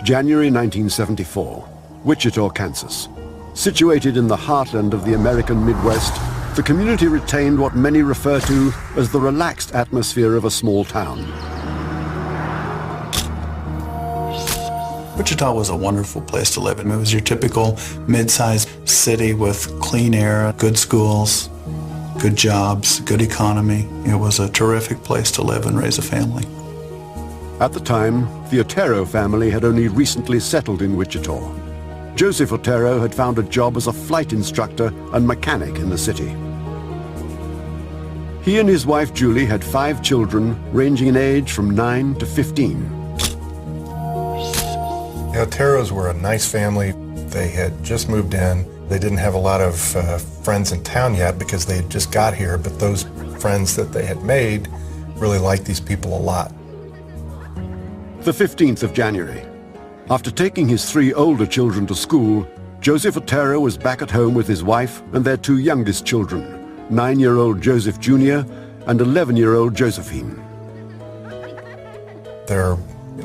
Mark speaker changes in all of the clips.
Speaker 1: January 1974, Wichita, Kansas. Situated in the heartland of the American Midwest, the community retained what many refer to as the relaxed atmosphere of a small town.
Speaker 2: Wichita was a wonderful place to live in. It was your typical mid-sized city with clean air, good schools, good jobs, good economy. It was a terrific place to live and raise a family.
Speaker 1: At the time, the Otero family had only recently settled in Wichita. Joseph Otero had found a job as a flight instructor and mechanic in the city. He and his wife Julie had 5 children ranging in age from 9 to 15.
Speaker 3: The Oteros were a nice family. They had just moved in. They didn't have a lot of friends in town yet because they had just got here, but those friends that they had made really liked these people a lot.
Speaker 1: The 15th of January. After taking his 3 older children to school, Joseph Otero was back at home with his wife and their 2 youngest children, 9-year-old Joseph Jr. and 11-year-old Josephine.
Speaker 3: They're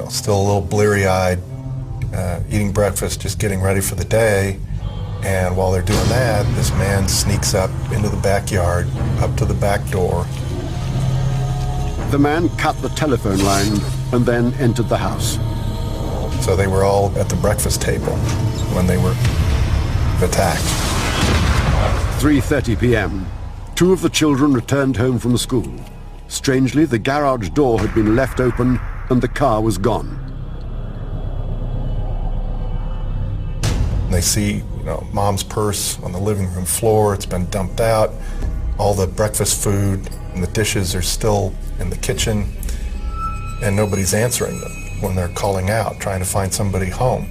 Speaker 3: still a little bleary-eyed, eating breakfast, just getting ready for the day. And while they're doing that, this man sneaks up into the backyard, up to the back door.
Speaker 1: The man cut the telephone line and then entered the house.
Speaker 3: So they were all at the breakfast table when they were attacked.
Speaker 1: 3:30 p.m. 2 of the children returned home from school. Strangely, the garage door had been left open and the car was gone.
Speaker 3: They see, Mom's purse on the living room floor. It's been dumped out. All the breakfast food and the dishes are still in the kitchen, and nobody's answering them when they're calling out, trying to find somebody home.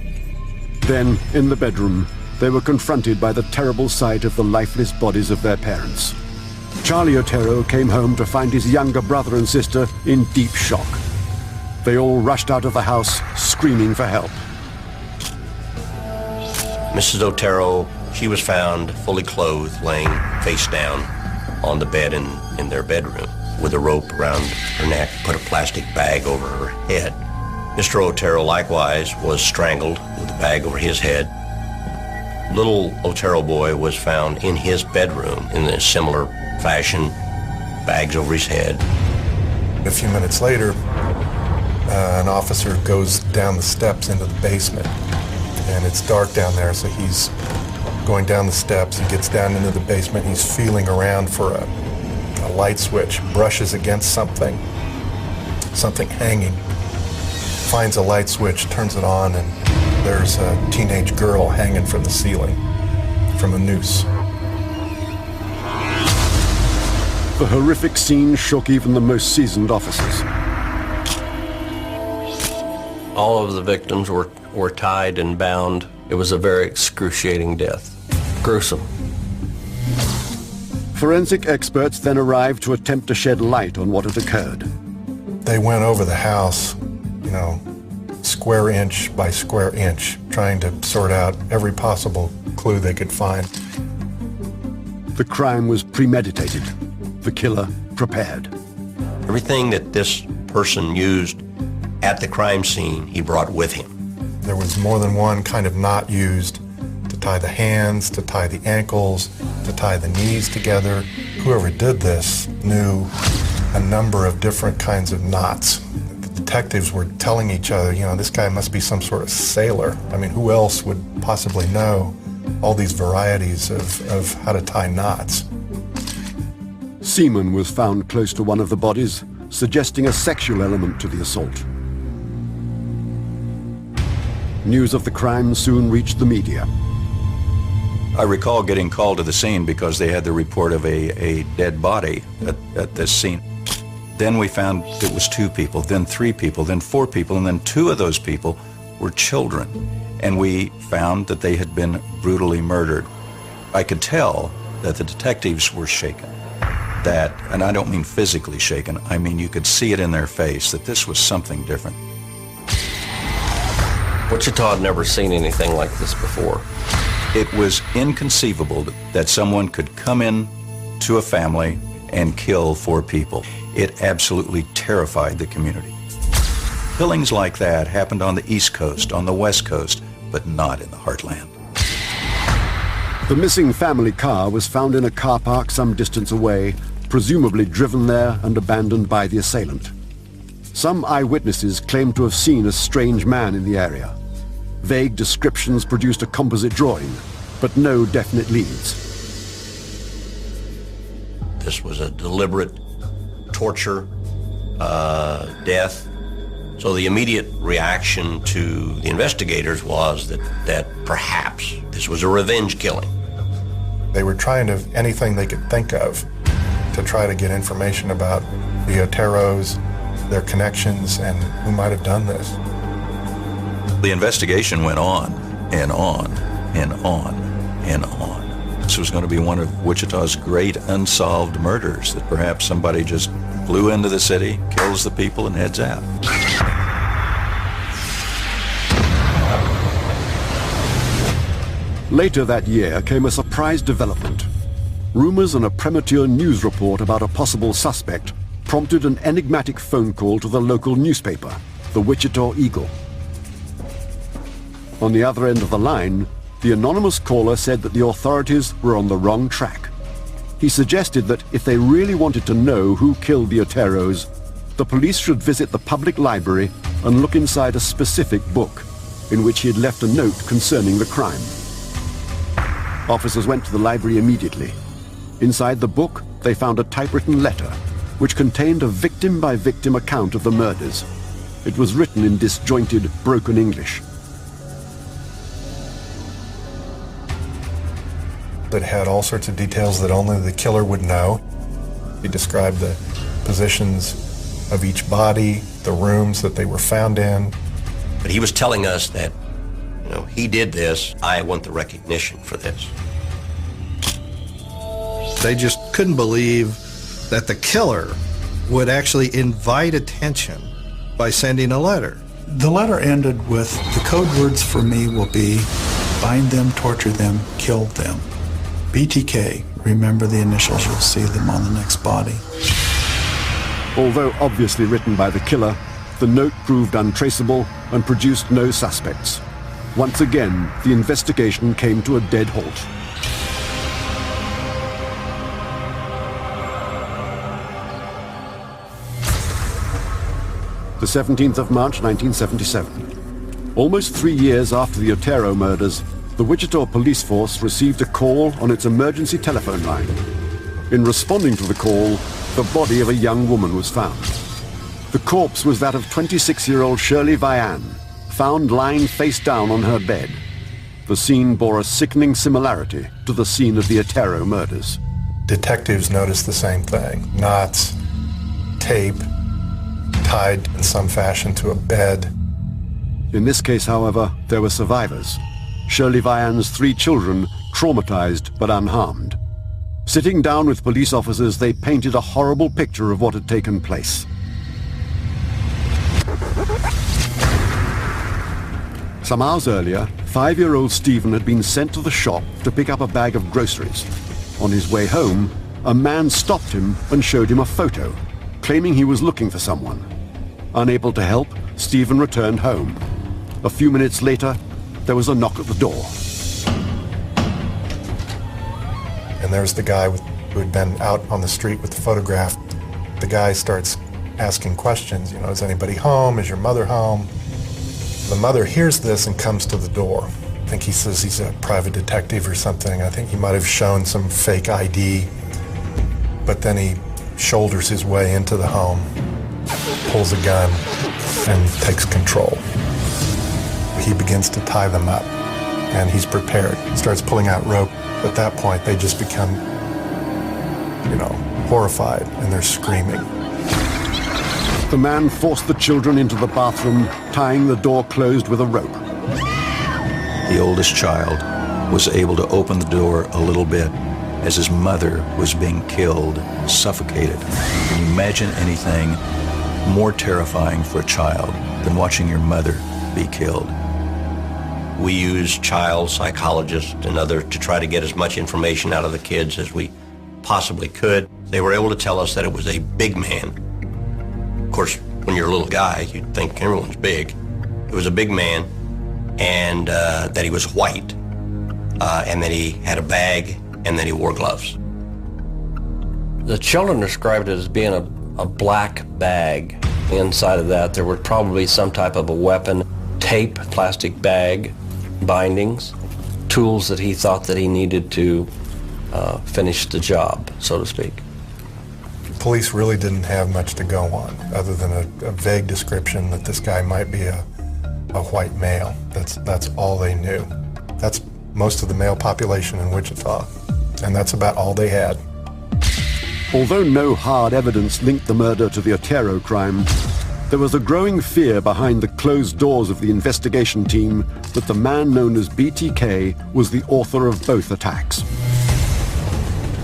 Speaker 1: Then, in the bedroom, they were confronted by the terrible sight of the lifeless bodies of their parents. Charlie Otero came home to find his younger brother and sister in deep shock. They all rushed out of the house, screaming for help.
Speaker 4: Mrs. Otero, she was found fully clothed, laying face down on the bed in their bedroom with a rope around her neck, put a plastic bag over her head. Mr. Otero likewise was strangled with a bag over his head. Little Otero boy was found in his bedroom in a similar fashion, bags over his head.
Speaker 3: A few minutes later, an officer goes down the steps into the basement. And it's dark down there, so he's going down the steps. He gets down into the basement. He's feeling around for a light switch, brushes against something hanging, finds a light switch, turns it on, and there's a teenage girl hanging from the ceiling, from a noose.
Speaker 1: The horrific scene shook even the most seasoned officers.
Speaker 4: All of the victims were tied and bound. It was a very excruciating death. Gruesome.
Speaker 1: Forensic experts then arrived to attempt to shed light on what had occurred.
Speaker 3: They went over the house, square inch by square inch, trying to sort out every possible clue they could find.
Speaker 1: The crime was premeditated. The killer prepared.
Speaker 4: Everything that this person used at the crime scene, he brought with him.
Speaker 3: There was more than one kind of knot used to tie the hands, to tie the ankles, to tie the knees together. Whoever did this knew a number of different kinds of knots. The detectives were telling each other, this guy must be some sort of sailor. I mean, who else would possibly know all these varieties of how to tie knots?
Speaker 1: Semen was found close to one of the bodies, suggesting a sexual element to the assault. News of the crime soon reached the media.
Speaker 5: I recall getting called to the scene because they had the report of a dead body at this scene. Then we found it was 2 people, then 3 people, then 4 people, and then 2 of those people were children. And we found that they had been brutally murdered. I could tell that the detectives were shaken. And I don't mean physically shaken, I mean you could see it in their face that this was something different.
Speaker 4: Wichita had never seen anything like this before.
Speaker 5: It was inconceivable that someone could come in to a family and kill 4 people. It absolutely terrified the community. Killings like that happened on the East Coast, on the West Coast, but not in the heartland.
Speaker 1: The missing family car was found in a car park some distance away, presumably driven there and abandoned by the assailant. Some eyewitnesses claimed to have seen a strange man in the area. Vague descriptions produced a composite drawing, but no definite leads.
Speaker 4: This was a deliberate torture, death. So the immediate reaction to the investigators was that perhaps this was a revenge killing.
Speaker 3: They were trying to, anything they could think of, to try to get information about the Oteros, their connections, and who might have done this.
Speaker 5: The investigation went on and on and on and on. This was going to be one of Wichita's great unsolved murders, that perhaps somebody just flew into the city, kills the people, and heads out.
Speaker 1: Later that year came a surprise development. Rumors and a premature news report about a possible suspect prompted an enigmatic phone call to the local newspaper, the Wichita Eagle. On the other end of the line, the anonymous caller said that the authorities were on the wrong track. He suggested that if they really wanted to know who killed the Oteros, the police should visit the public library and look inside a specific book, in which he had left a note concerning the crime. Officers went to the library immediately. Inside the book, they found a typewritten letter, which contained a victim-by-victim account of the murders. It was written in disjointed, broken English.
Speaker 3: That had all sorts of details that only the killer would know. He described the positions of each body, the rooms that they were found in.
Speaker 4: But he was telling us that, he did this. I want the recognition for this.
Speaker 6: They just couldn't believe that the killer would actually invite attention by sending a letter.
Speaker 2: The letter ended with, the code words for me will be, bind them, torture them, kill them. BTK, remember the initials, you'll see them on the next body.
Speaker 1: Although obviously written by the killer, the note proved untraceable and produced no suspects. Once again, the investigation came to a dead halt. The 17th of March, 1977. Almost 3 years after the Otero murders, the Wichita police force received a call on its emergency telephone line. In responding to the call, the body of a young woman was found. The corpse was that of 26-year-old Shirley Vian, found lying face down on her bed. The scene bore a sickening similarity to the scene of the Otero murders.
Speaker 3: Detectives noticed the same thing. Knots, tape, tied in some fashion to a bed.
Speaker 1: In this case, however, there were survivors. Shirley Vian's 3 children, traumatized but unharmed. Sitting down with police officers, they painted a horrible picture of what had taken place. Some hours earlier, 5-year-old Stephen had been sent to the shop to pick up a bag of groceries. On his way home, a man stopped him and showed him a photo, claiming he was looking for someone. Unable to help, Stephen returned home. A few minutes later, there was a knock at the door.
Speaker 3: And there's the guy who had been out on the street with the photograph. The guy starts asking questions, is anybody home? Is your mother home? The mother hears this and comes to the door. I think he says he's a private detective or something. I think he might have shown some fake ID. But then he shoulders his way into the home, pulls a gun, and takes control. He begins to tie them up, and he's prepared. Starts pulling out rope. At that point, they just become, horrified, and they're screaming.
Speaker 1: The man forced the children into the bathroom, tying the door closed with a rope.
Speaker 5: The oldest child was able to open the door a little bit as his mother was being killed, suffocated. Can you imagine anything more terrifying for a child than watching your mother be killed?
Speaker 4: We used child psychologists and others to try to get as much information out of the kids as we possibly could. They were able to tell us that it was a big man. Of course, When you're a little guy, you'd think everyone's big. It was a big man, and that he was white, and that he had a bag, and that he wore gloves.
Speaker 7: The children described it as being a black bag. Inside of that, there were probably some type of a weapon, tape, plastic bag, bindings, tools that he thought that he needed to finish the job, so to speak.
Speaker 3: Police really didn't have much to go on other than a vague description that this guy might be a white male. That's all they knew. That's most of the male population in Wichita, and that's about all they had.
Speaker 1: Although no hard evidence linked the murder to the Otero crime, there was a growing fear behind the closed doors of the investigation team that the man known as BTK was the author of both attacks.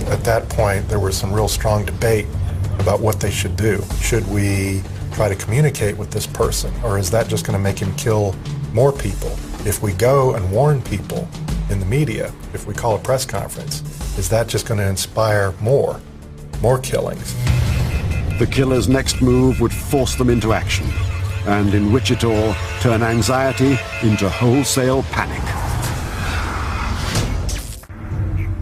Speaker 3: At that point, there was some real strong debate about what they should do. Should we try to communicate with this person, or is that just going to make him kill more people? If we go and warn people in the media, if we call a press conference, is that just going to inspire more killings?
Speaker 1: The killer's next move would force them into action, and in Wichita, turn anxiety into wholesale panic.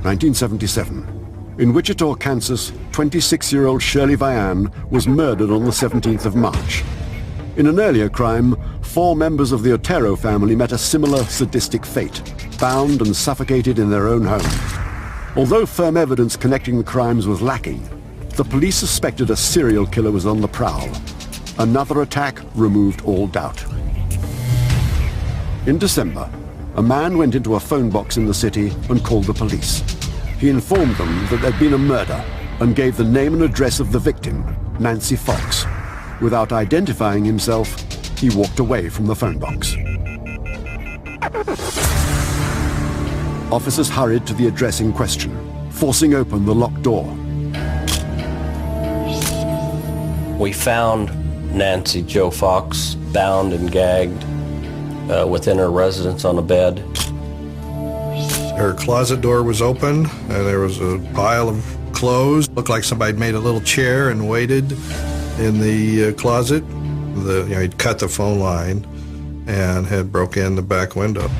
Speaker 1: 1977. In Wichita, Kansas, 26-year-old Shirley Vian was murdered on the 17th of March. In an earlier crime, 4 members of the Otero family met a similar sadistic fate, bound and suffocated in their own home. Although firm evidence connecting the crimes was lacking, the police suspected a serial killer was on the prowl. Another attack removed all doubt. In December, a man went into a phone box in the city and called the police. He informed them that there'd been a murder and gave the name and address of the victim, Nancy Fox. Without identifying himself, he walked away from the phone box. Officers hurried to the address in question, forcing open the locked door.
Speaker 7: We found Nancy Jo Fox bound and gagged within her residence on a bed.
Speaker 6: Her closet door was open, and there was a pile of clothes. Looked like somebody made a little chair and waited in the closet. He'd cut the phone line and had broke in the back window.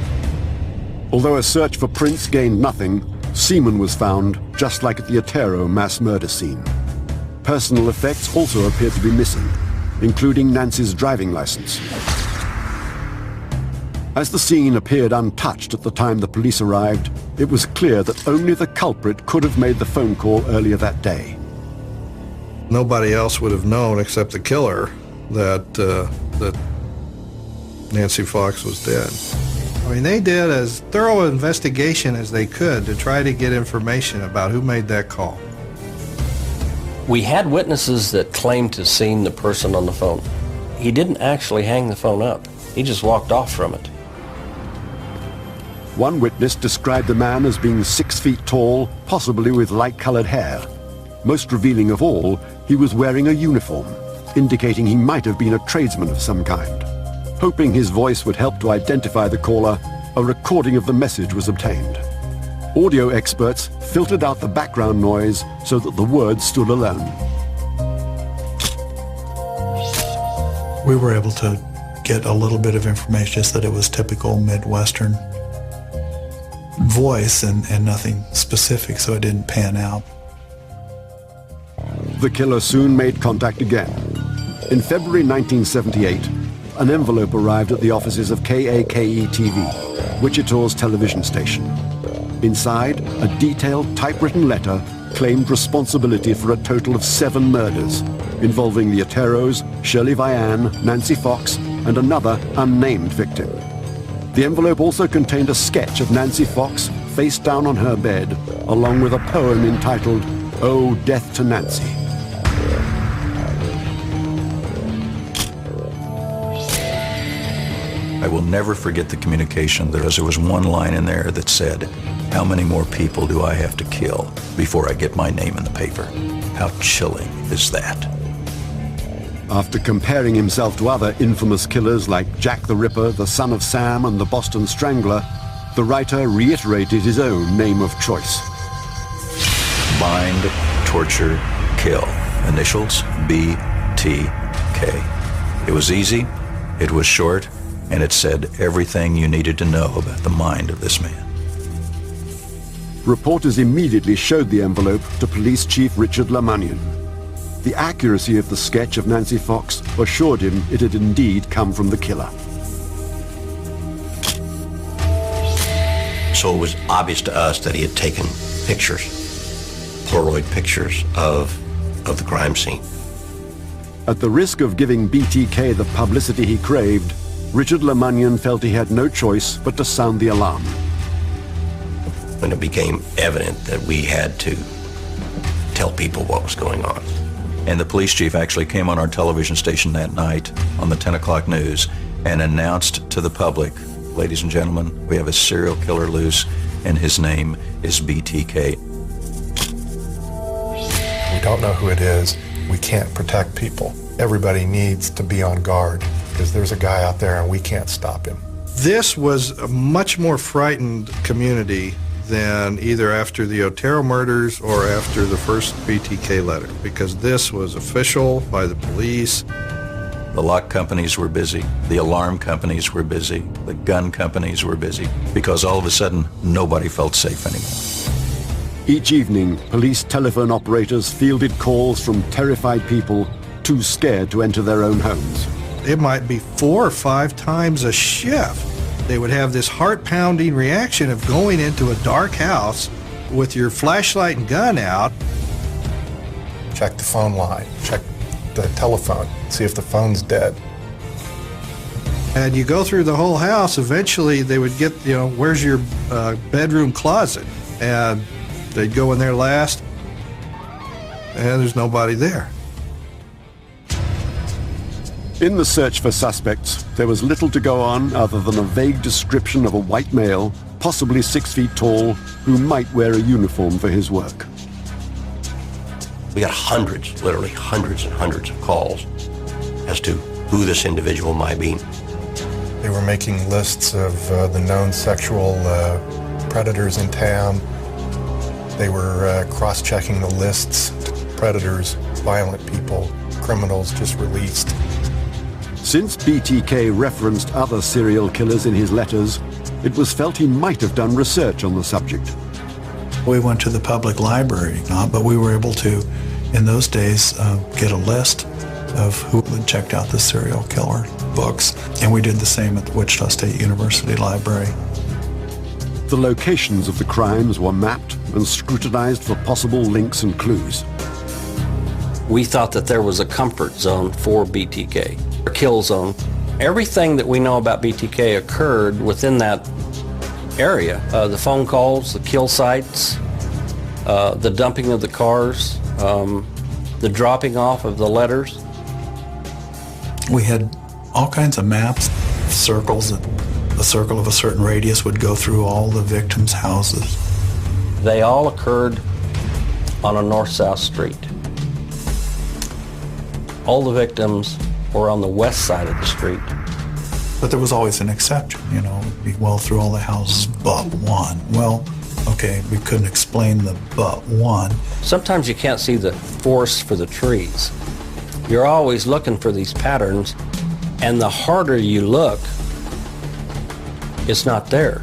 Speaker 1: Although a search for prints gained nothing, semen was found, just like at the Otero mass murder scene. Personal effects also appeared to be missing, including Nancy's driving license. As the scene appeared untouched at the time the police arrived, it was clear that only the culprit could have made the phone call earlier that day.
Speaker 6: Nobody else would have known except the killer that Nancy Fox was dead. I mean, they did as thorough an investigation as they could to try to get information about who made that call.
Speaker 7: We had witnesses that claimed to have seen the person on the phone. He didn't actually hang the phone up. He just walked off from it.
Speaker 1: One witness described the man as being 6 feet tall, possibly with light-colored hair. Most revealing of all, he was wearing a uniform, indicating he might have been a tradesman of some kind. Hoping his voice would help to identify the caller, a recording of the message was obtained. Audio experts filtered out the background noise so that the words stood alone.
Speaker 2: We were able to get a little bit of information, just that it was typical Midwestern voice and nothing specific, so it didn't pan out.
Speaker 1: The killer soon made contact again. In February 1978, an envelope arrived at the offices of KAKE-TV, Wichita's television station. Inside, a detailed typewritten letter claimed responsibility for a total of 7 murders, involving the Oteros, Shirley Vian, Nancy Fox, and another unnamed victim. The envelope also contained a sketch of Nancy Fox face down on her bed, along with a poem entitled, "Oh, Death to Nancy."
Speaker 5: I will never forget the communication. There was one line in there that said, "How many more people do I have to kill before I get my name in the paper?" How chilling is that?
Speaker 1: After comparing himself to other infamous killers like Jack the Ripper, the Son of Sam, and the Boston Strangler, the writer reiterated his own name of choice.
Speaker 5: Bind, torture, kill. Initials, BTK. It was easy, it was short, and it said everything you needed to know about the mind of this man.
Speaker 1: Reporters immediately showed the envelope to Police Chief Richard Lamanian. The accuracy of the sketch of Nancy Fox assured him it had indeed come from the killer.
Speaker 4: So it was obvious to us that he had taken pictures, Polaroid pictures of the crime scene.
Speaker 1: At the risk of giving BTK the publicity he craved, Richard Lamanian felt he had no choice but to sound the alarm.
Speaker 4: When it became evident that we had to tell people what was going on.
Speaker 5: And the police chief actually came on our television station that night on the 10 o'clock news and announced to the public, ladies and gentlemen, we have a serial killer loose, and his name is BTK.
Speaker 3: We don't know who it is. We can't protect people. Everybody needs to be on guard because there's a guy out there and we can't stop him.
Speaker 6: This was a much more frightened community than either after the Otero murders or after the first BTK letter, because this was official by the police.
Speaker 5: The lock companies were busy, the alarm companies were busy, the gun companies were busy, because all of a sudden, nobody felt safe anymore.
Speaker 1: Each evening, police telephone operators fielded calls from terrified people too scared to enter their own homes.
Speaker 6: It might be 4 or 5 times a shift. They would have this heart-pounding reaction of going into a dark house with your flashlight and gun out.
Speaker 3: Check the phone line, check the telephone, see if the phone's dead.
Speaker 6: And you go through the whole house, eventually they would get, where's your bedroom closet? And they'd go in there last, and there's nobody there.
Speaker 1: In the search for suspects, there was little to go on other than a vague description of a white male, possibly 6 feet tall, who might wear a uniform for his work.
Speaker 4: We got hundreds, literally hundreds and hundreds of calls as to who this individual might be.
Speaker 3: They were making lists of the known sexual predators in town. They were cross-checking the lists, predators, violent people, criminals just released.
Speaker 1: Since BTK referenced other serial killers in his letters, it was felt he might have done research on the subject.
Speaker 2: We went to the public library, but we were able to, in those days, get a list of who had checked out the serial killer books, and we did the same at the Wichita State University Library.
Speaker 1: The locations of the crimes were mapped and scrutinized for possible links and clues.
Speaker 7: We thought that there was a comfort zone for BTK, a kill zone. Everything that we know about BTK occurred within that area. The phone calls, the kill sites, the dumping of the cars, the dropping off of the letters.
Speaker 2: We had all kinds of maps, circles. A circle of a certain radius would go through all the victims' houses.
Speaker 7: They all occurred on a north-south street. All the victims were on the west side of the street.
Speaker 2: But there was always an exception, it'd be well through all the houses but one. Well, okay, we couldn't explain the but one.
Speaker 7: Sometimes you can't see the forest for the trees. You're always looking for these patterns, and the harder you look, it's not there.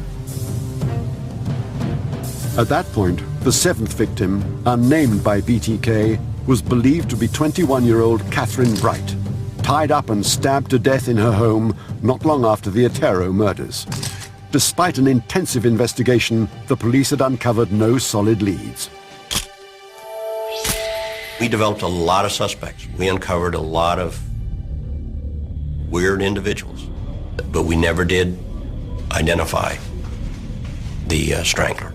Speaker 1: At that point, the 7th victim, unnamed by BTK, was believed to be 21-year-old Catherine Bright, tied up and stabbed to death in her home not long after the Otero murders. Despite an intensive investigation, the police had uncovered no solid leads.
Speaker 4: We developed a lot of suspects. We uncovered a lot of weird individuals, but we never did identify the strangler.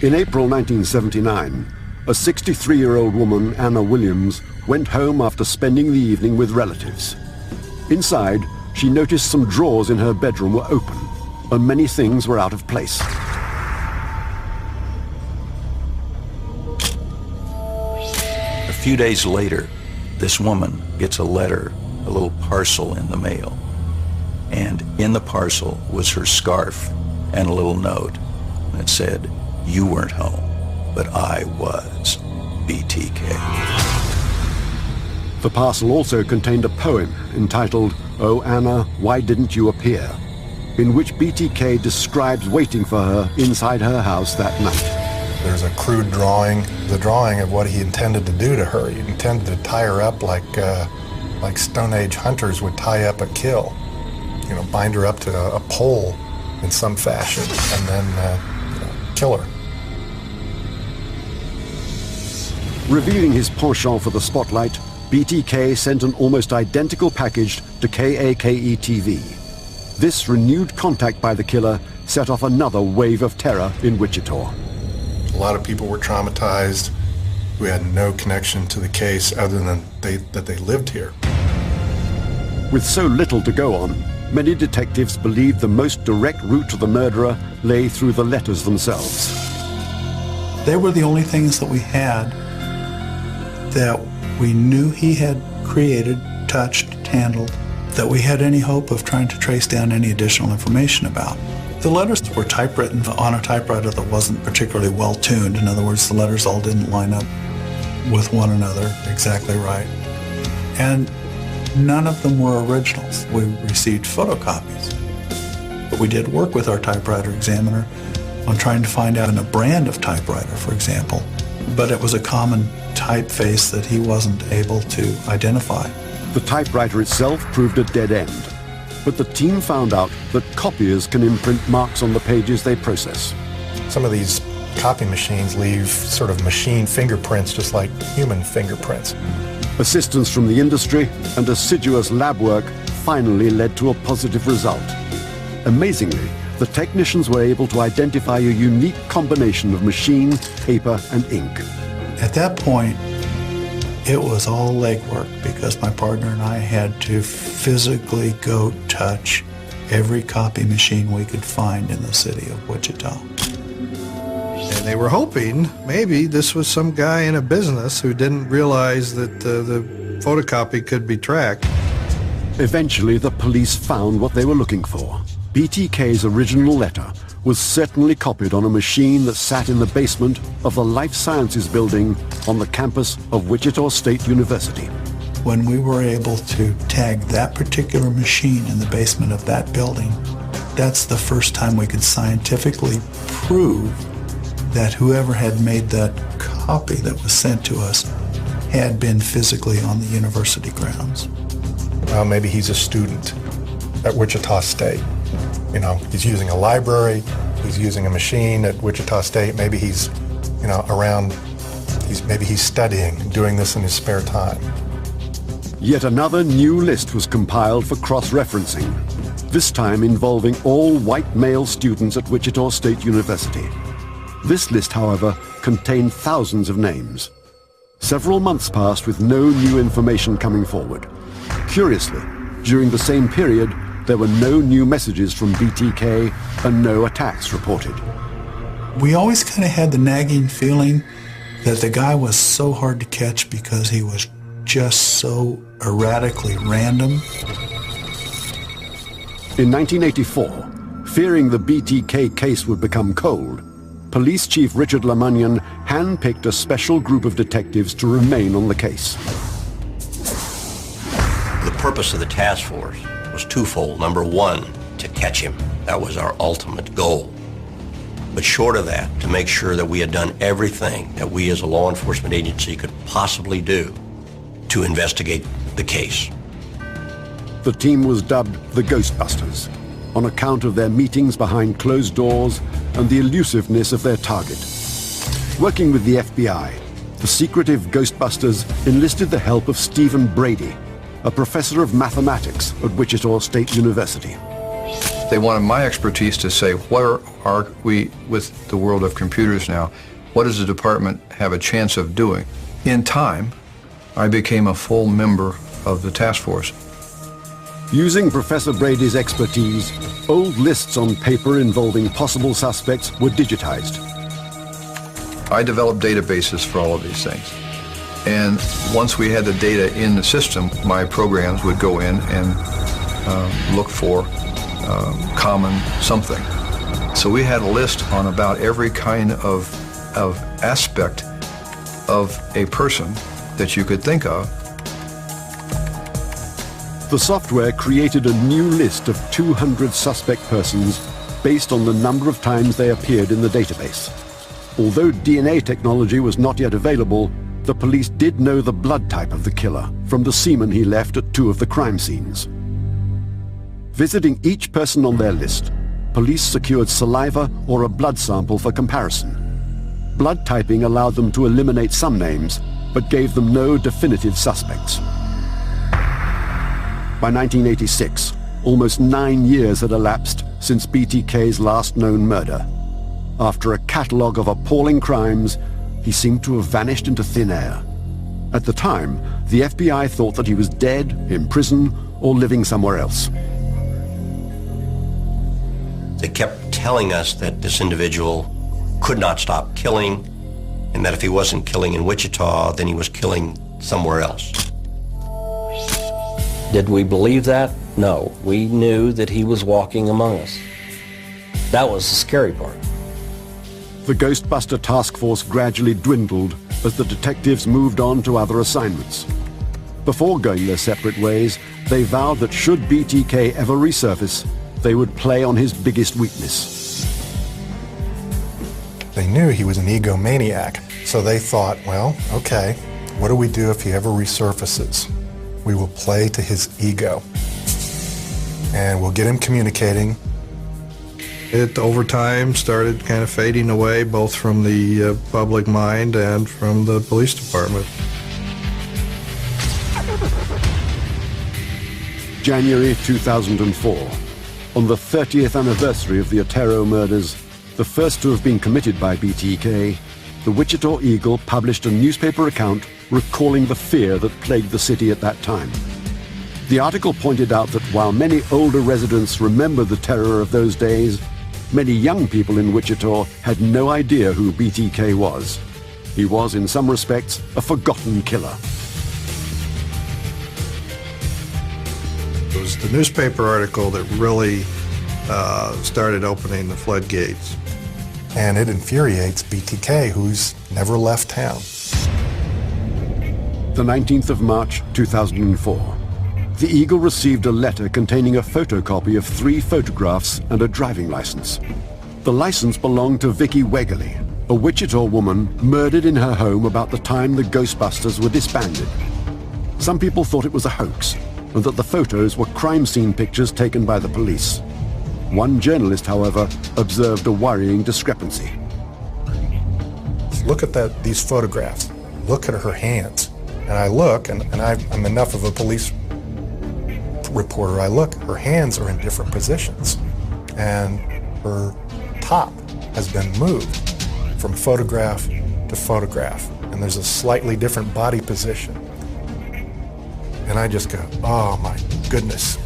Speaker 1: In April 1979, a 63-year-old woman, Anna Williams, went home after spending the evening with relatives. Inside, she noticed some drawers in her bedroom were open, and many things were out of place.
Speaker 5: A few days later, this woman gets a letter, a little parcel in the mail. And in the parcel was her scarf and a little note that said, "You weren't home, but I was, BTK."
Speaker 1: The parcel also contained a poem entitled, "Oh Anna, Why Didn't You Appear?" in which BTK describes waiting for her inside her house that night.
Speaker 3: There's a crude drawing, the drawing of what he intended to do to her. He intended to tie her up like Stone Age hunters would tie up a kill. You know, bind her up to a pole in some fashion and then kill her.
Speaker 1: Revealing his penchant for the spotlight, BTK sent an almost identical package to KAKE-TV. This renewed contact by the killer set off another wave of terror in Wichita.
Speaker 3: A lot of people were traumatized who had no connection to the case other than that they lived here.
Speaker 1: With so little to go on, many detectives believed the most direct route to the murderer lay through the letters themselves.
Speaker 2: They were the only things that we had that we knew he had created, touched, handled, that we had any hope of trying to trace down any additional information about. The letters were typewritten on a typewriter that wasn't particularly well tuned. In other words, the letters all didn't line up with one another exactly right. And none of them were originals. We received photocopies. But we did work with our typewriter examiner on trying to find out a brand of typewriter, for example. But it was a common typeface that he wasn't able to identify.
Speaker 1: The typewriter itself proved a dead end, but the team found out that copiers can imprint marks on the pages they process.
Speaker 3: Some of these copy machines leave sort of machine fingerprints just like human fingerprints.
Speaker 1: Assistance from the industry and assiduous lab work finally led to a positive result. Amazingly, the technicians were able to identify a unique combination of machine, paper, and ink.
Speaker 2: At that point, it was all legwork because my partner and I had to physically go touch every copy machine we could find in the city of Wichita.
Speaker 6: And they were hoping maybe this was some guy in a business who didn't realize that the photocopy could be tracked.
Speaker 1: Eventually, the police found what they were looking for. BTK's original letter was certainly copied on a machine that sat in the basement of the Life Sciences building on the campus of Wichita State University.
Speaker 2: When we were able to tag that particular machine in the basement of that building, that's the first time we could scientifically prove that whoever had made that copy that was sent to us had been physically on the university grounds.
Speaker 3: Well, maybe he's a student at Wichita State. You know, he's using a library, he's using a machine at Wichita State, maybe he's, maybe he's studying, doing this in his spare time.
Speaker 1: Yet another new list was compiled for cross-referencing, this time involving all white male students at Wichita State University. This list, however, contained thousands of names. Several months passed with no new information coming forward. Curiously, during the same period, there were no new messages from BTK and no attacks reported.
Speaker 2: We always kind of had the nagging feeling that the guy was so hard to catch because he was just so erratically random.
Speaker 1: In 1984, fearing the BTK case would become cold, Police Chief Richard Lamunion handpicked a special group of detectives to remain on the case.
Speaker 4: The purpose of the task force was twofold. Number one, to catch him. That was our ultimate goal. But short of that, to make sure that we had done everything that we as a law enforcement agency could possibly do to investigate the case.
Speaker 1: The team was dubbed the Ghostbusters on account of their meetings behind closed doors and the elusiveness of their target. Working with the FBI, the secretive Ghostbusters enlisted the help of Stephen Brady, a professor of mathematics at Wichita State University.
Speaker 8: They wanted my expertise to say, where are we with the world of computers now? What does the department have a chance of doing? In time, I became a full member of the task force.
Speaker 1: Using Professor Brady's expertise, old lists on paper involving possible suspects were digitized.
Speaker 8: I developed databases for all of these things. And once we had the data in the system, my programs would go in and look for common something. So we had a list on about every kind of aspect of a person that you could think of
Speaker 1: The software created a new list of 200 suspect persons based on the number of times they appeared in the database. Although DNA technology was not yet available, the police did know the blood type of the killer from the semen he left at 2 of the crime scenes. Visiting each person on their list, police secured saliva or a blood sample for comparison. Blood typing allowed them to eliminate some names, but gave them no definitive suspects. By 1986, almost 9 years had elapsed since BTK's last known murder. After a catalogue of appalling crimes, he seemed to have vanished into thin air. At the time, the FBI thought that he was dead, in prison, or living somewhere else.
Speaker 4: They kept telling us that this individual could not stop killing, and that if he wasn't killing in Wichita, then he was killing somewhere else.
Speaker 7: Did we believe that? No. We knew that he was walking among us. That was the scary part.
Speaker 1: The Ghostbuster task force gradually dwindled as the detectives moved on to other assignments. Before going their separate ways, they vowed that should BTK ever resurface, they would play on his biggest weakness.
Speaker 3: They knew he was an egomaniac, so they thought, well, okay, what do we do if he ever resurfaces? We will play to his ego, and we'll get him communicating.
Speaker 6: It, over time, started kind of fading away, both from the public mind and from the police department.
Speaker 1: January 2004. On the 30th anniversary of the Otero murders, the first to have been committed by BTK, the Wichita Eagle published a newspaper account recalling the fear that plagued the city at that time. The article pointed out that while many older residents remember the terror of those days, many young people in Wichita had no idea who BTK was. He was, in some respects, a forgotten killer.
Speaker 6: It was the newspaper article that really started opening the floodgates.
Speaker 3: And it infuriates BTK, who's never left town.
Speaker 1: The 19th of March, 2004. The Eagle received a letter containing a photocopy of 3 photographs and a driving license. The license belonged to Vicky Wegerly, a Wichita woman murdered in her home about the time the Ghostbusters were disbanded. Some people thought it was a hoax, and that the photos were crime scene pictures taken by the police. One journalist, however, observed a worrying discrepancy.
Speaker 3: Look at these photographs. Look at her hands. And I look, and I'm enough of a police reporter. I look, her hands are in different positions. And her top has been moved from photograph to photograph. And there's a slightly different body position. And I just go, oh my goodness.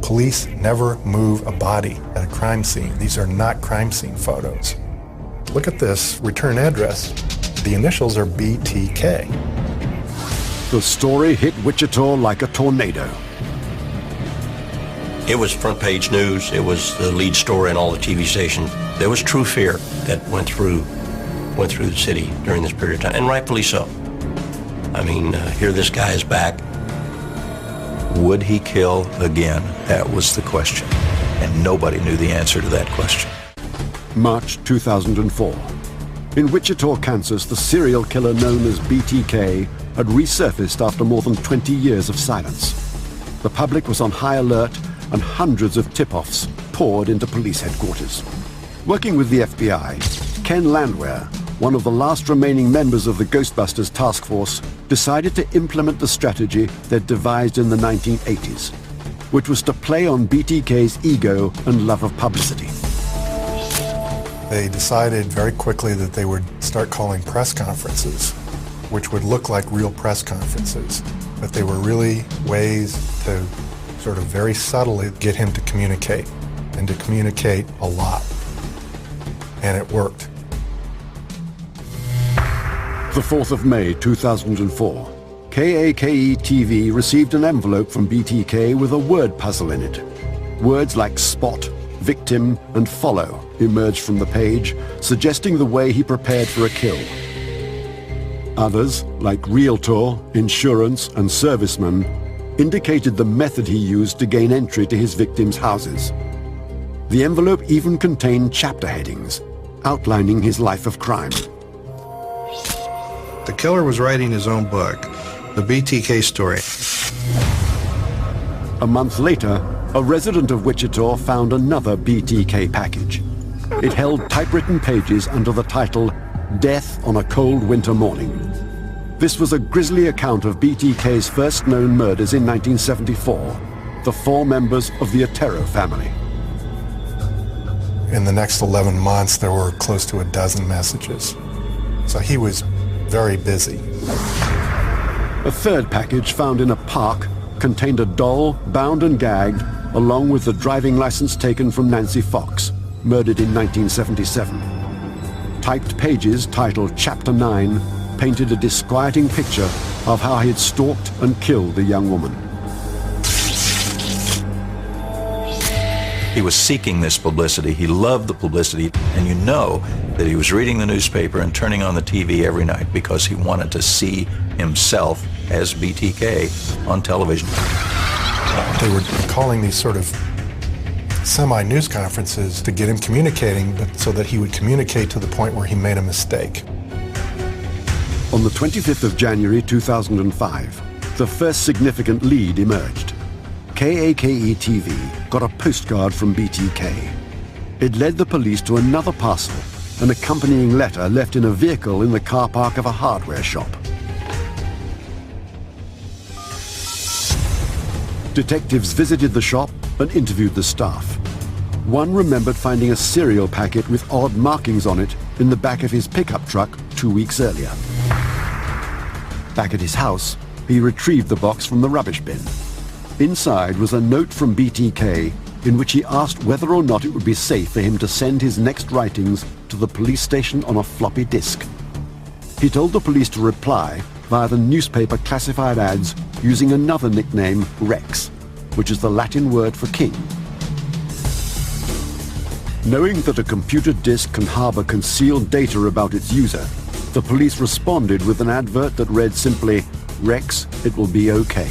Speaker 3: Police never move a body at a crime scene. These are not crime scene photos. Look at this return address. The initials are BTK.
Speaker 1: The story hit Wichita like a tornado.
Speaker 4: It was front page news. It was the lead story in all the TV stations. There was true fear that went through the city during this period of time, and rightfully so. I mean, here this guy is back.
Speaker 5: Would he kill again? That was the question. And nobody knew the answer to that question.
Speaker 1: March 2004. In Wichita, Kansas, the serial killer known as BTK had resurfaced after more than 20 years of silence. The public was on high alert, and hundreds of tip-offs poured into police headquarters. Working with the FBI, Ken Landwehr, one of the last remaining members of the Ghostbusters task force, decided to implement the strategy they'd devised in the 1980s, which was to play on BTK's ego and love of publicity.
Speaker 3: They decided very quickly that they would start calling press conferences, which would look like real press conferences, but they were really ways to sort of very subtly get him to communicate, and to communicate a lot. And it worked.
Speaker 1: The 4th of May 2004, KAKE-TV received an envelope from BTK with a word puzzle in it. Words like spot, victim, and follow emerged from the page, suggesting the way he prepared for a kill. Others, like realtor, insurance, and serviceman, indicated the method he used to gain entry to his victims' houses. The envelope even contained chapter headings outlining his life of crime.
Speaker 6: The killer was writing his own book, The BTK Story.
Speaker 1: A month later, a resident of Wichita found another BTK package. It held typewritten pages under the title, Death on a Cold Winter Morning. This was a grisly account of BTK's first known murders in 1974, the 4 members of the Otero family.
Speaker 3: In the next 11 months, there were close to a dozen messages. So he was very busy.
Speaker 1: A third package found in a park contained a doll bound and gagged, along with the driving license taken from Nancy Fox, murdered in 1977. Typed pages titled Chapter 9 painted a disquieting picture of how he had stalked and killed the young woman.
Speaker 5: He was seeking this publicity. He loved the publicity, and you know that he was reading the newspaper and turning on the TV every night because he wanted to see himself as BTK on television.
Speaker 3: They were calling these sort of semi-news conferences to get him communicating, but so that he would communicate to the point where he made a mistake.
Speaker 1: On the 25th of January 2005, the first significant lead emerged. KAKE-TV got a postcard from BTK. It led the police to another parcel, an accompanying letter left in a vehicle in the car park of a hardware shop. Detectives visited the shop and interviewed the staff. One remembered finding a cereal packet with odd markings on it in the back of his pickup truck 2 weeks earlier. Back at his house, he retrieved the box from the rubbish bin. Inside was a note from BTK in which he asked whether or not it would be safe for him to send his next writings to the police station on a floppy disk. He told the police to reply via the newspaper classified ads using another nickname, Rex, which is the Latin word for king. Knowing that a computer disk can harbor concealed data about its user, the police responded with an advert that read simply, Rex, it will be okay.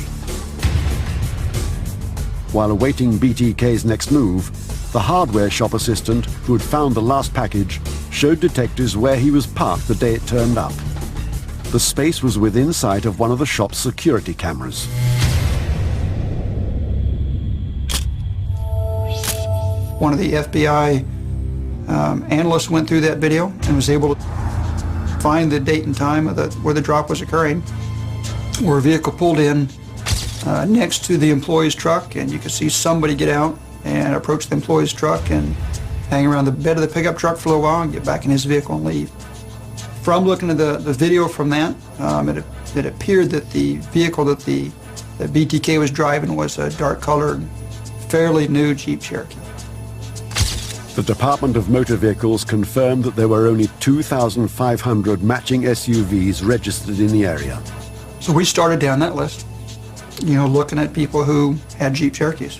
Speaker 1: While awaiting BTK's next move, the hardware shop assistant who had found the last package showed detectives where he was parked the day it turned up. The space was within sight of one of the shop's security cameras.
Speaker 9: One of the FBI analysts went through that video and was able to find the date and time of where the drop was occurring, where a vehicle pulled in next to the employee's truck, and you could see somebody get out and approach the employee's truck and hang around the bed of the pickup truck for a while and get back in his vehicle and leave. From looking at the video from that, it appeared that the vehicle that BTK was driving was a dark-colored, fairly new Jeep Cherokee.
Speaker 1: The Department of Motor Vehicles confirmed that there were only 2,500 matching SUVs registered in the area.
Speaker 9: So we started down that list, looking at people who had Jeep Cherokees.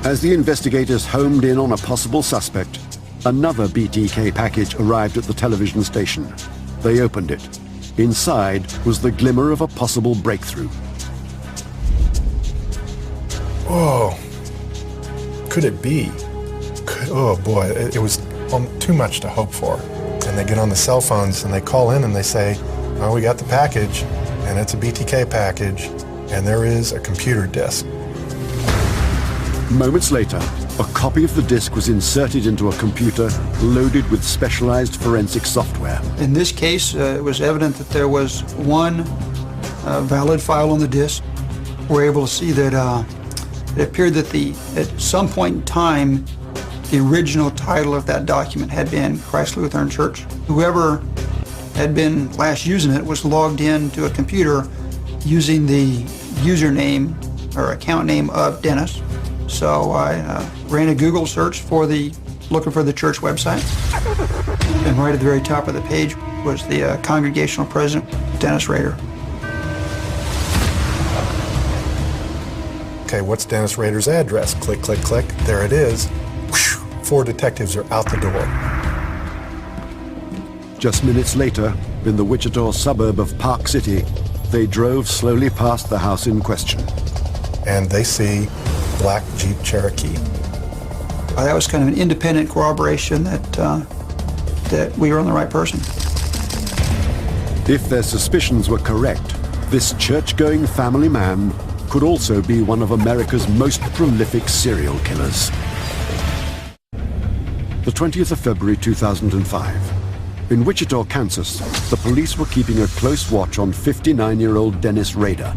Speaker 1: As the investigators homed in on a possible suspect, another BTK package arrived at the television station. They opened it. Inside was the glimmer of a possible breakthrough.
Speaker 3: Oh, could it be? Oh boy, it was too much to hope for. And they get on the cell phones and they call in and they say, oh, we got the package, and it's a BTK package, and there is a computer disk.
Speaker 1: Moments later, a copy of the disk was inserted into a computer loaded with specialized forensic software.
Speaker 9: In this case, it was evident that there was one valid file on the disk. We're able to see that it appeared that at some point in time, the original title of that document had been Christ Lutheran Church. Whoever had been last using it was logged in to a computer using the username or account name of Dennis. So I ran a Google search looking for the church website. And right at the very top of the page was the congregational president, Dennis Rader.
Speaker 3: Okay, what's Dennis Rader's address? Click, click, click. There it is. 4 detectives are out the door.
Speaker 1: Just minutes later, in the Wichita suburb of Park City, they drove slowly past the house in question.
Speaker 3: And they see black Jeep Cherokee.
Speaker 9: That was kind of an independent corroboration that we were on the right person.
Speaker 1: If their suspicions were correct, this church-going family man could also be one of America's most prolific serial killers. The 20th of February 2005. In Wichita, Kansas, the police were keeping a close watch on 59-year-old Dennis Rader.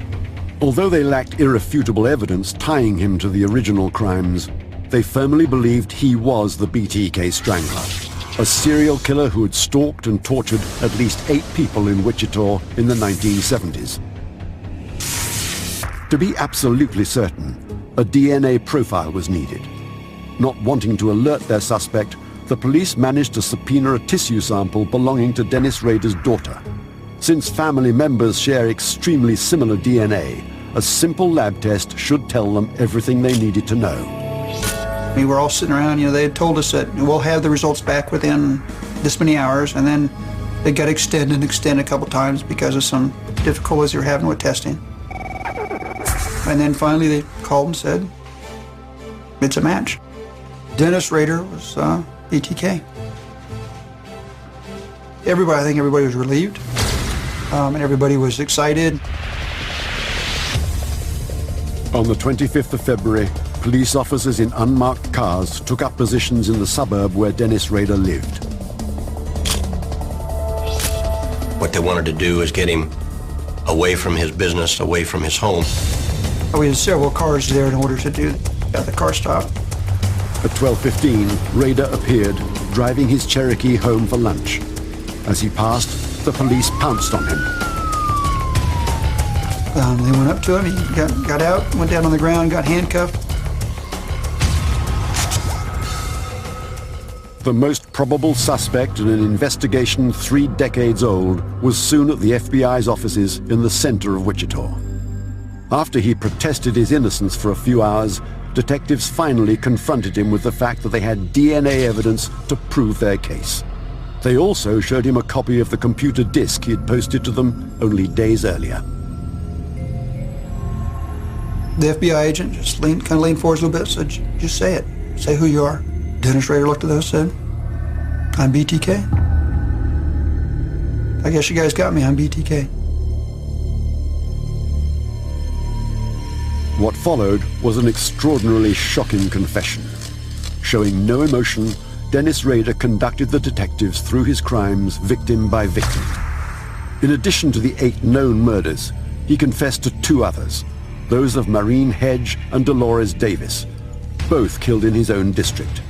Speaker 1: Although they lacked irrefutable evidence tying him to the original crimes, they firmly believed he was the BTK Strangler, a serial killer who had stalked and tortured at least 8 people in Wichita in the 1970s. To be absolutely certain, a DNA profile was needed. Not wanting to alert their suspect, the police managed to subpoena a tissue sample belonging to Dennis Rader's daughter. Since family members share extremely similar DNA, a simple lab test should tell them everything they needed to know.
Speaker 9: We were all sitting around, they had told us that we'll have the results back within this many hours, and then it got extended a couple times because of some difficulties they were having with testing. And then finally they called and said, it's a match. Dennis Rader was BTK. I think everybody was relieved, and everybody was excited.
Speaker 1: On the 25th of February, police officers in unmarked cars took up positions in the suburb where Dennis Rader lived.
Speaker 4: What they wanted to do is get him away from his business, away from his home.
Speaker 9: We had several cars there in order to do the car stop.
Speaker 1: At 12:15, Rader appeared, driving his Cherokee home for lunch. As he passed, the police pounced on him.
Speaker 9: They went up to him, he got out, went down on the ground, got handcuffed.
Speaker 1: The most probable suspect in an investigation 3 decades old was soon at the FBI's offices in the center of Wichita. After he protested his innocence for a few hours, detectives finally confronted him with the fact that they had DNA evidence to prove their case. They also showed him a copy of the computer disk he had posted to them only days earlier.
Speaker 9: The FBI agent just leaned forward a little bit, said, just say it. Say who you are. Dennis Rader looked at those and said, I'm BTK. I guess you guys got me, I'm BTK.
Speaker 1: What followed was an extraordinarily shocking confession. Showing no emotion, Dennis Rader conducted the detectives through his crimes victim by victim. In addition to the 8 known murders, he confessed to 2 others, those of Maureen Hedge and Dolores Davis, both killed in his own district.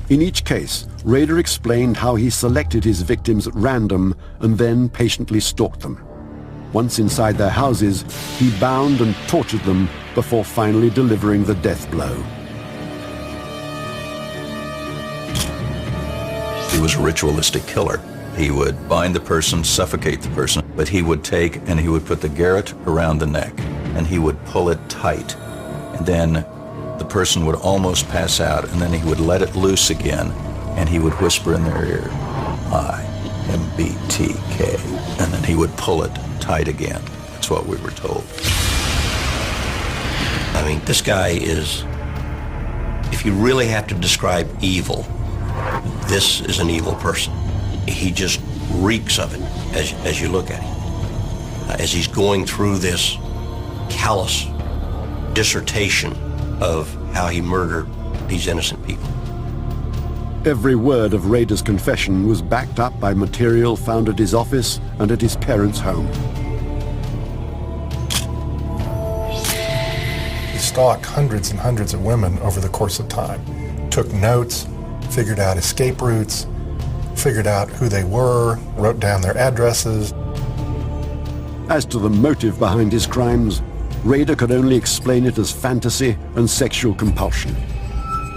Speaker 1: In each case, Rader explained how he selected his victims at random and then patiently stalked them. Once inside their houses, he bound and tortured them before finally delivering the death blow.
Speaker 5: He was a ritualistic killer. He would bind the person, suffocate the person, but he would take and he would put the garrote around the neck and he would pull it tight. And then the person would almost pass out and then he would let it loose again and he would whisper in their ear, I am BTK. And then he would pull it tight again. That's what we were told.
Speaker 4: I mean, this guy is, if you really have to describe evil, this is an evil person. He just reeks of it as you look at him. As he's going through this callous dissertation of how he murdered these innocent people.
Speaker 1: Every word of Rader's confession was backed up by material found at his office and at his parents' home.
Speaker 3: He stalked hundreds and hundreds of women over the course of time, took notes, figured out escape routes, figured out who they were, wrote down their addresses.
Speaker 1: As to the motive behind his crimes, Rader could only explain it as fantasy and sexual compulsion.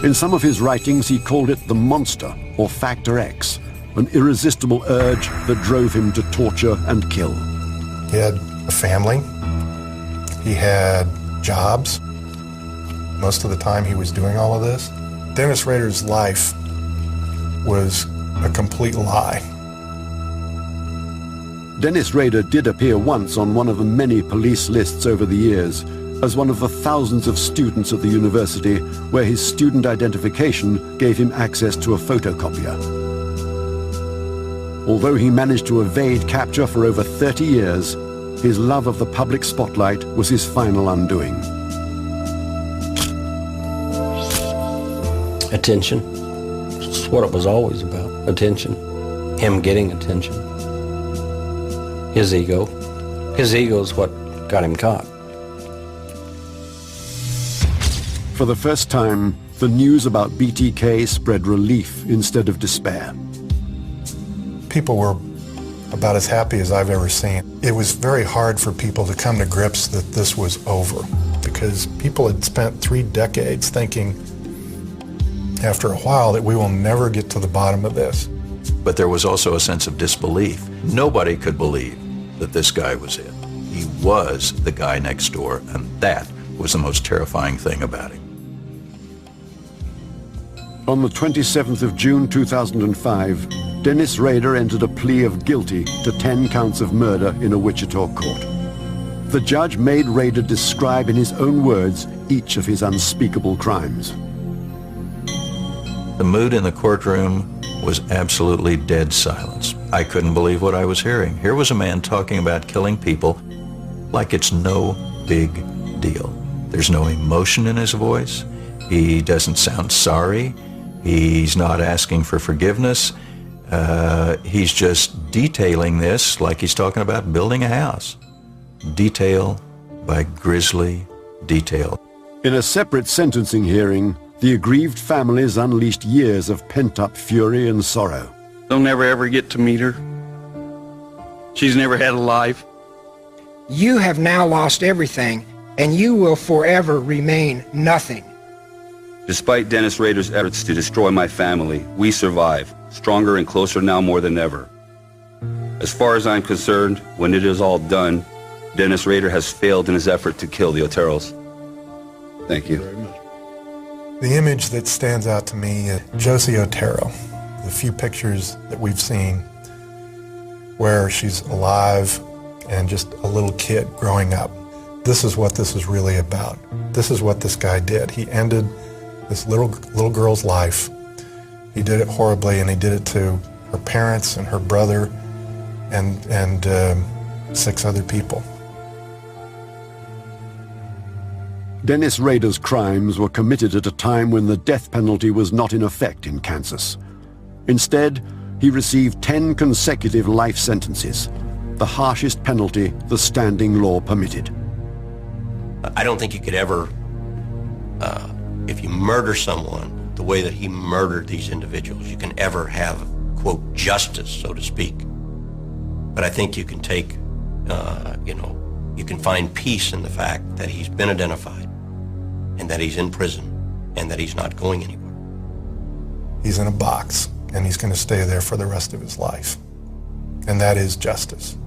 Speaker 1: In some of his writings, he called it the monster, or Factor X, an irresistible urge that drove him to torture and kill.
Speaker 3: He had a family. He had jobs. Most of the time he was doing all of this. Dennis Rader's life was a complete lie.
Speaker 1: Dennis Rader did appear once on one of the many police lists over the years as one of the thousands of students at the university where his student identification gave him access to a photocopier. Although he managed to evade capture for over 30 years, his love of the public spotlight was his final undoing.
Speaker 7: Attention. It's what it was always about, attention. Him getting attention. His ego. His ego is what got him caught.
Speaker 1: For the first time, the news about BTK spread relief instead of despair.
Speaker 3: People were about as happy as I've ever seen. It was very hard for people to come to grips that this was over, because people had spent 3 decades thinking after a while that we will never get to the bottom of this.
Speaker 5: But there was also a sense of disbelief. Nobody could believe that this guy was it. He was the guy next door, and that was the most terrifying thing about him.
Speaker 1: On the 27th of June 2005, Dennis Rader entered a plea of guilty to 10 counts of murder in a Wichita court. The judge made Rader describe in his own words each of his unspeakable crimes.
Speaker 5: The mood in the courtroom was absolutely dead silence. I couldn't believe what I was hearing. Here was a man talking about killing people like it's no big deal. There's no emotion in his voice. He doesn't sound sorry. He's not asking for forgiveness. He's just detailing this like he's talking about building a house. Detail by grisly detail.
Speaker 1: In a separate sentencing hearing, the aggrieved families unleashed years of pent-up fury and sorrow.
Speaker 10: They'll never ever get to meet her. She's never had a life.
Speaker 11: You have now lost everything, and you will forever remain nothing.
Speaker 10: Despite Dennis Rader's efforts to destroy my family, we survive, stronger and closer now more than ever. As far as I'm concerned, when it is all done, Dennis Rader has failed in his effort to kill the Oteros. Thank you.
Speaker 3: The image that stands out to me is Josie Otero. The few pictures that we've seen where she's alive and just a little kid growing up. This is what this is really about. This is what this guy did. He ended this little girl's life. He did it horribly, and he did it to her parents and her brother and 6 other people.
Speaker 1: Dennis Rader's crimes were committed at a time when the death penalty was not in effect in Kansas. Instead, he received 10 consecutive life sentences, the harshest penalty the standing law permitted.
Speaker 4: I don't think you could ever, if you murder someone the way that he murdered these individuals, you can ever have, quote, justice, so to speak. But I think you can take, you can find peace in the fact that he's been identified and that he's in prison and that he's not going anywhere.
Speaker 3: He's in a box, and he's going to stay there for the rest of his life. And that is justice.